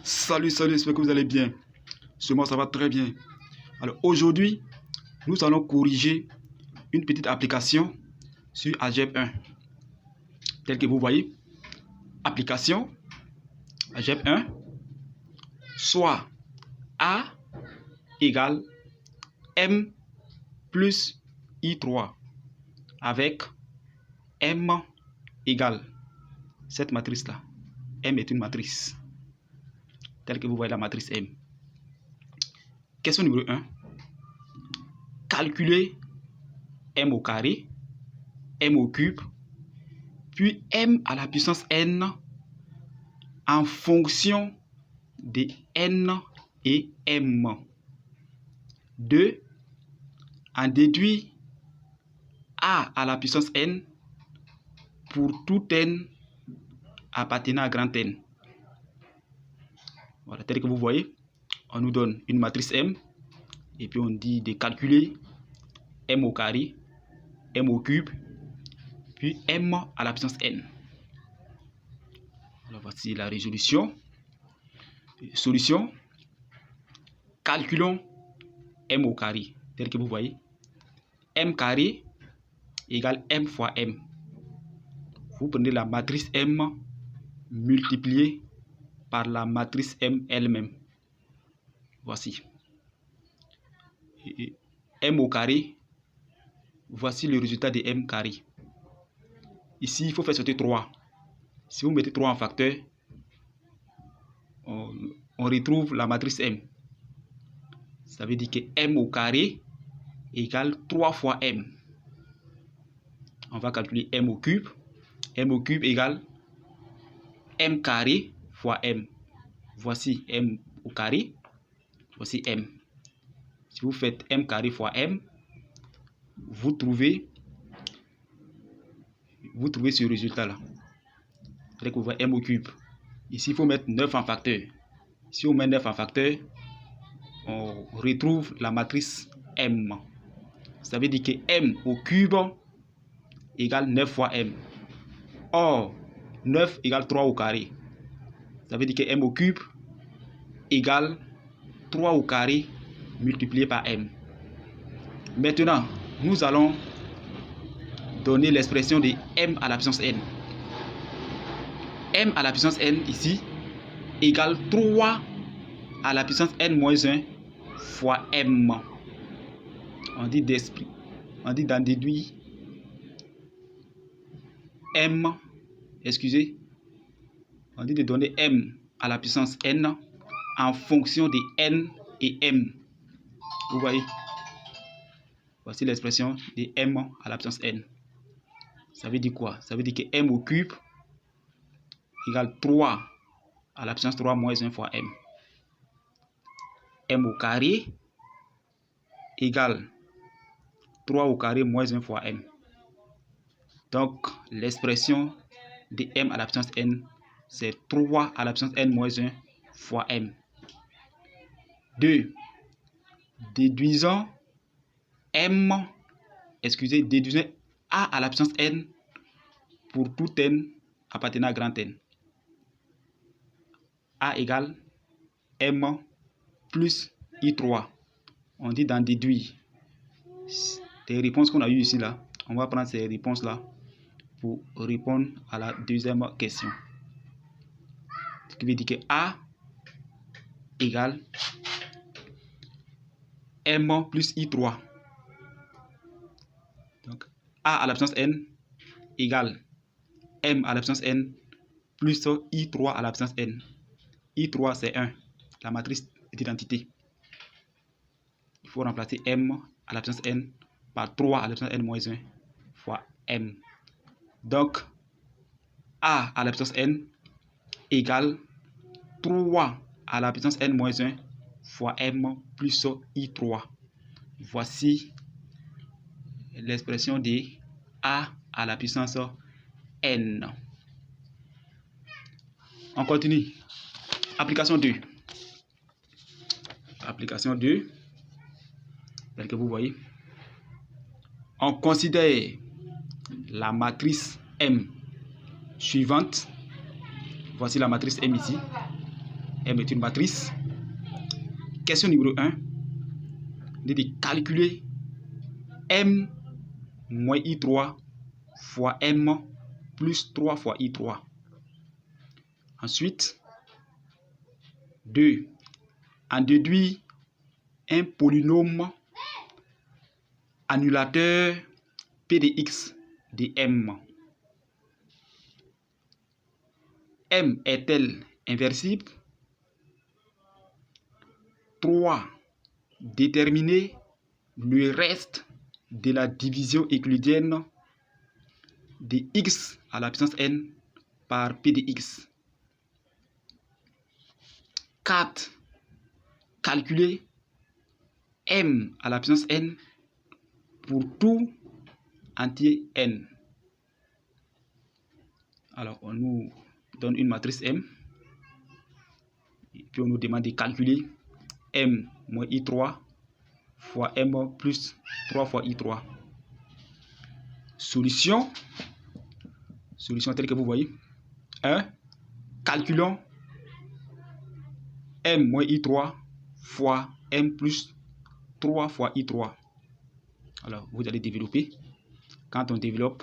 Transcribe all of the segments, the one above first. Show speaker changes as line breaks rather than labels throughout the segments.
Salut, j'espère que vous allez bien. Sur moi, ça va très bien. Alors aujourd'hui, nous allons corriger une petite application sur Algèbre 1. Tel que vous voyez, application Algèbre 1, soit A égale M plus I3 avec M égale cette matrice-là. M est une matrice. Telle que vous voyez la matrice M. Question numéro 1. Calculer M au carré, M au cube, puis M à la puissance N en fonction de N et M. 2. En déduire A à la puissance N pour tout N appartenant à grand N. Voilà, tel que vous voyez, on nous donne une matrice M et puis on dit de calculer M au carré, M au cube, puis M à la puissance N. Alors voici la résolution. Solution. Calculons M au carré, tel que vous voyez. M carré égale M fois M. Vous prenez la matrice M multipliée par la matrice M elle-même. Voici. Et M au carré. Voici le résultat de M carré. Ici, il faut faire sauter 3. Si vous mettez 3 en facteur, on retrouve la matrice M. Ça veut dire que M au carré égale 3 fois M. On va calculer M au cube. M au cube égale M carré fois M. Voici M au carré. Voici M. Si vous faites M carré fois M, vous trouvez ce résultat-là. Vous voyez M au cube. Ici, il faut mettre 9 en facteur. Si on met 9 en facteur, on retrouve la matrice M. Ça veut dire que M au cube égale 9 fois M. Or, 9 égale 3 au carré. Ça veut dire que M au cube égale 3 au carré multiplié par M. Maintenant, nous allons donner l'expression de M à la puissance N. M à la puissance N ici égale 3 à la puissance N moins 1 fois M. On dit d'en déduire M, on dit de donner M à la puissance N en fonction de N et M. Vous voyez? Voici l'expression de M à la puissance N. Ça veut dire quoi? Ça veut dire que M au cube égale 3 à la puissance 3 moins 1 fois M. M au carré égale 3 au carré moins 1 fois M. Donc, l'expression de M à la puissance N, c'est 3 à la puissance N moins 1 fois M. 2. Déduisons déduisons A à la puissance N pour tout N appartenant à grand N. A égale M plus I3. On dit d'en déduire. Les réponses qu'on a eues ici, là, on va prendre ces réponses-là pour répondre à la deuxième question. Ce qui veut dire que A égale M plus I3. Donc, A à la puissance N égale M à la puissance N plus I3 à la puissance N. I3, c'est 1, la matrice d'identité. Il faut remplacer M à la puissance N par 3 à la puissance N moins 1 fois M. Donc, A à la puissance N égale 3 à la puissance N moins 1 fois M plus I3. Voici l'expression de A à la puissance N. On continue. Application 2. Application 2. Tel que vous voyez. On considère la matrice M suivante. Voici la matrice M ici. M est une matrice. Question numéro 1. De calculer M moins I3 fois M plus 3 fois I3. Ensuite, 2. En déduire un polynôme annulateur P de x de M. M est-elle inversible? 3. Déterminer le reste de la division euclidienne de x à la puissance n par P de x. 4. Calculer M à la puissance n pour tout entier n. Alors, on nous donne une matrice M. Et puis, on nous demande de calculer M moins I3 fois M plus 3 fois I3. Solution telle que vous voyez. 1. Calculons M moins I3 fois M plus 3 fois I3. Alors, vous allez développer. Quand on développe,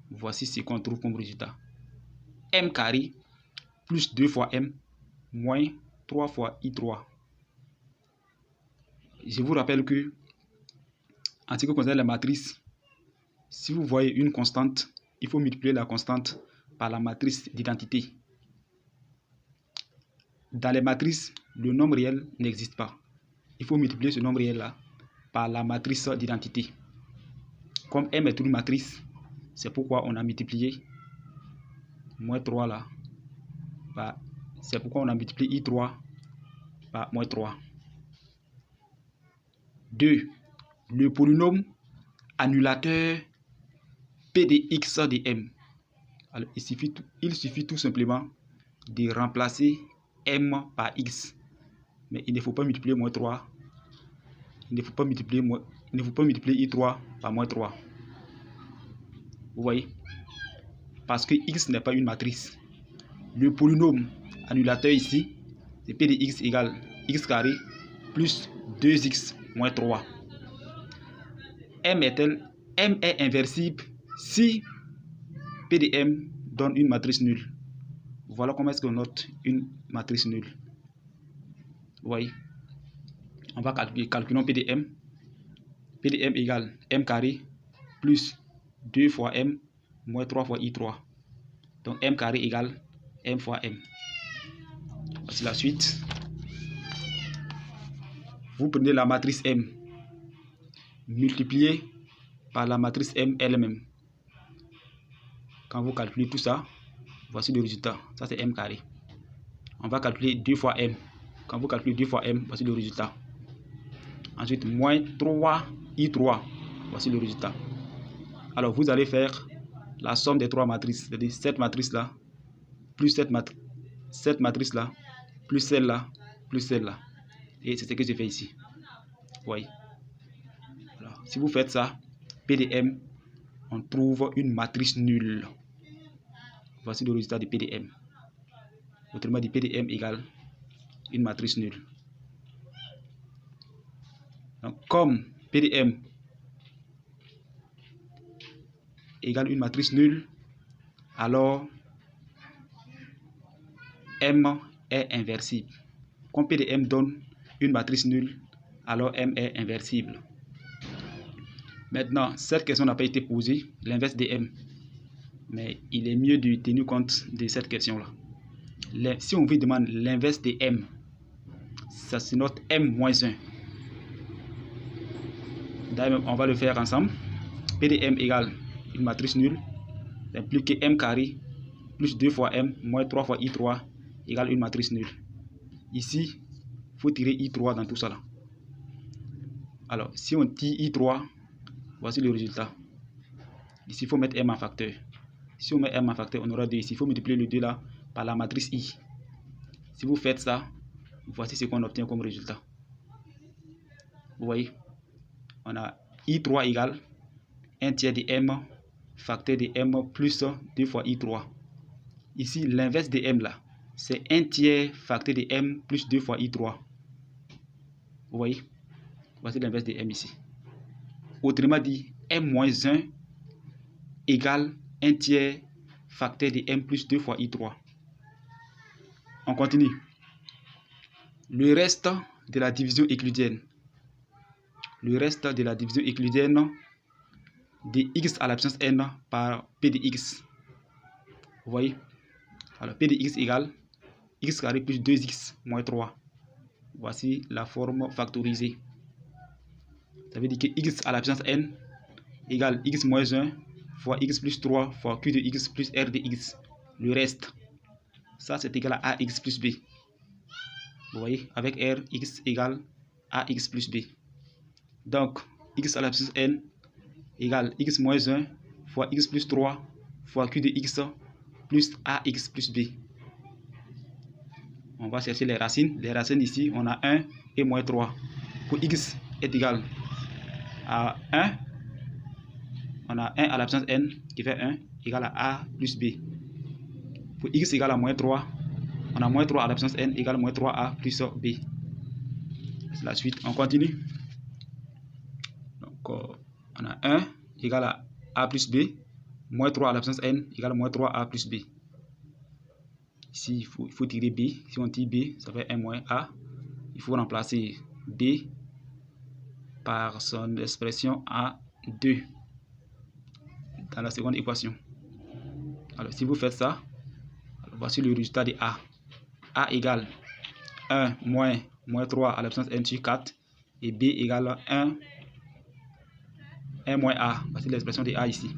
voici ce qu'on trouve comme résultat. M carré plus 2 fois M moins 3 fois I3. Je vous rappelle que, en ce qui concerne la matrice, si vous voyez une constante, il faut multiplier la constante par la matrice d'identité. Dans les matrices, le nombre réel n'existe pas. Il faut multiplier ce nombre réel-là par la matrice d'identité. Comme M est une matrice, c'est pourquoi on a multiplié moins 3 là. C'est pourquoi on a multiplié I3 par moins 3. 2. Le polynôme annulateur P de x de M. Alors, il suffit tout simplement de remplacer M par x. Mais il ne faut pas multiplier moins 3. Il ne faut pas multiplier I3 par moins 3. Vous voyez? Parce que x n'est pas une matrice. Le polynôme annulateur ici, c'est P de x égale x carré plus 2x moins 3. M est inversible si P de M donne une matrice nulle. Voilà comment est-ce qu'on note une matrice nulle. Vous voyez? On va calculons P de M. P de M égale M carré plus 2 fois M moins 3 fois I3. Donc M carré égale M fois M. Voici la suite. Vous prenez la matrice M multipliée par la matrice M elle-même. Quand vous calculez tout ça, voici le résultat. Ça, c'est M carré. On va calculer 2 fois M. Quand vous calculez 2 fois M, voici le résultat. Ensuite, moins 3 I3. Voici le résultat. Alors, vous allez faire la somme des 3 matrices. C'est-à-dire cette matrice-là, plus cette matrice-là, plus celle-là, plus celle-là. Et c'est ce que j'ai fait ici. Vous voyez. Alors, si vous faites ça, P de M, on trouve une matrice nulle. Voici le résultat de P de M. Autrement dit, P de M égale une matrice nulle. Donc, comme P de M égale une matrice nulle, alors M est inversible. Comme P de M donne une matrice nulle, alors M est inversible. Maintenant, cette question n'a pas été posée, l'inverse de M. Mais il est mieux de tenir compte de cette question-là. Si on vous demande l'inverse de M, ça se note M moins 1. D'ailleurs, on va le faire ensemble. P de M égale une matrice nulle. Ça implique que M carré plus 2 fois M moins 3 fois I3 égale une matrice nulle. Ici, il faut tirer I3 dans tout ça là. Alors, si on tire I3, voici le résultat. Ici, il faut mettre M en facteur. Si on met M en facteur, on aura 2 ici. Il faut multiplier le 2 là par la matrice I. Si vous faites ça, voici ce qu'on obtient comme résultat. Vous voyez, on a I3 égale 1 tiers de M facteur de M plus 2 fois I3. Ici, l'inverse de M là, c'est 1 tiers facteur de m plus 2 fois i3. Vous voyez? Voici l'inverse de m ici. Autrement dit, m moins 1 égale 1 tiers facteur de m plus 2 fois i3. On continue. Le reste de la division euclidienne. Le reste de la division euclidienne de x à la puissance n par p de x. Vous voyez? Alors, p de x égale x carré plus 2x moins 3. Voici la forme factorisée. Ça veut dire que x à la puissance n égale x moins 1 fois x plus 3 fois q de x plus r de x. Le reste, ça c'est égal à ax plus b. Vous voyez, avec r, x égale ax plus b. Donc, x à la puissance n égale x moins 1 fois x plus 3 fois q de x plus ax plus b. On va chercher les racines. Les racines ici, on a 1 et moins 3. Pour x est égal à 1, on a 1 à la puissance n qui fait 1 égale à a plus b. Pour x égale à moins 3, on a moins 3 à la puissance n égale à moins 3a plus b. C'est la suite. On continue. Donc, on a 1 égale à a plus b, moins 3 à la puissance n égale à moins 3a plus b. Ici, il faut tirer b. Si on tire b, ça fait 1 moins a. Il faut remplacer b par son expression a2 dans la seconde équation. Alors, si vous faites ça, voici le résultat de a. A égale 1 moins 3 à la puissance n sur 4 et b égale 1 moins a. Voici l'expression de a ici.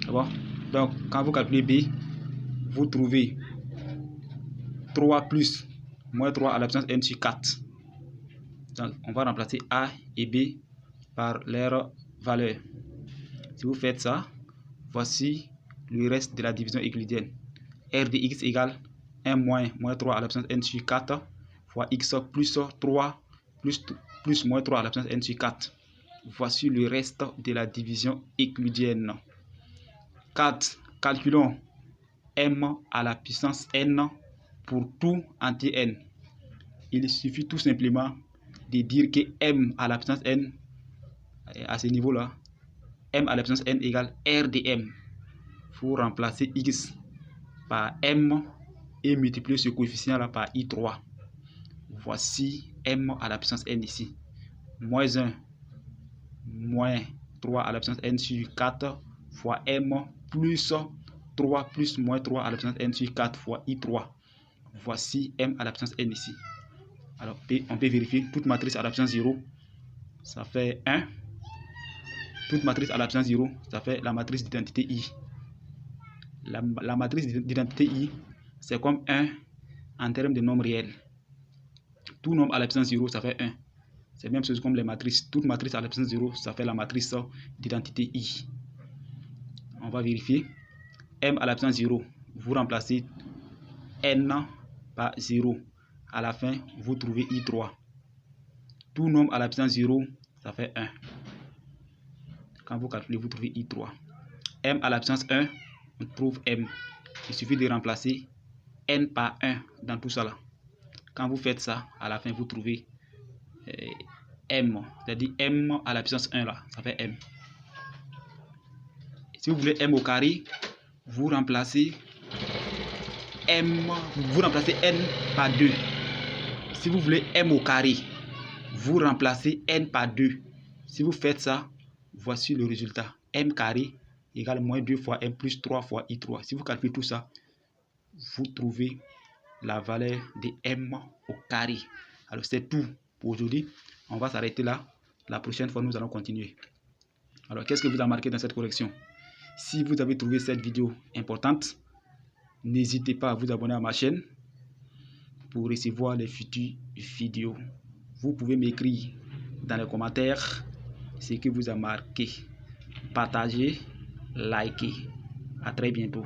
Bon? Donc, quand vous calculez b, vous trouvez 3 plus moins 3 à la puissance n sur 4. Donc, on va remplacer a et b par leur valeur. Si vous faites ça, voici le reste de la division euclidienne. R de x égale 1 moins 3 à la puissance n sur 4 fois x plus 3 plus moins 3 à la puissance n sur 4. Voici le reste de la division euclidienne. 4. Calculons m à la puissance n pour tout entier n. Il suffit tout simplement de dire que m à la puissance n, à ce niveau-là, m à la puissance n égale r de m. Il faut remplacer x par m et multiplier ce coefficient-là par i3. Voici m à la puissance n ici. Moins 1 moins 3 à la puissance n sur 4 fois m plus 3 plus moins 3 à la puissance n sur 4 fois i3. Voici m à la puissance n ici. Alors, on peut vérifier. Toute matrice à la puissance 0, ça fait 1. Toute matrice à la puissance 0, ça fait la matrice d'identité I. La matrice d'identité I, c'est comme 1 en termes de nombre réel. Tout nombre à la puissance 0, ça fait 1. C'est la même chose comme les matrices. Toute matrice à la puissance 0, ça fait la matrice d'identité I. On va vérifier. M à la puissance 0, vous remplacez n par 0. À la fin, vous trouvez I3. Tout nombre à la puissance 0, ça fait 1. Quand vous calculez, vous trouvez I3. M à la puissance 1, on trouve M. Il suffit de remplacer n par 1 dans tout ça là. Quand vous faites ça, à la fin, vous trouvez M. C'est-à-dire M à la puissance 1 là, ça fait M. Si vous voulez M au carré, vous remplacez n par 2. Si vous voulez m au carré, vous remplacez n par 2. Si vous faites ça, voici le résultat. M carré égale moins 2 fois m plus 3 fois i3. Si vous calculez tout ça, vous trouvez la valeur de m au carré. Alors c'est tout pour aujourd'hui. On va s'arrêter là. La prochaine fois, nous allons continuer. Alors, qu'est-ce que vous avez marqué dans cette correction? Si vous avez trouvé cette vidéo importante, n'hésitez pas à vous abonner à ma chaîne pour recevoir les futures vidéos. Vous pouvez m'écrire dans les commentaires ce que vous avez marqué. Partagez, likez. À très bientôt.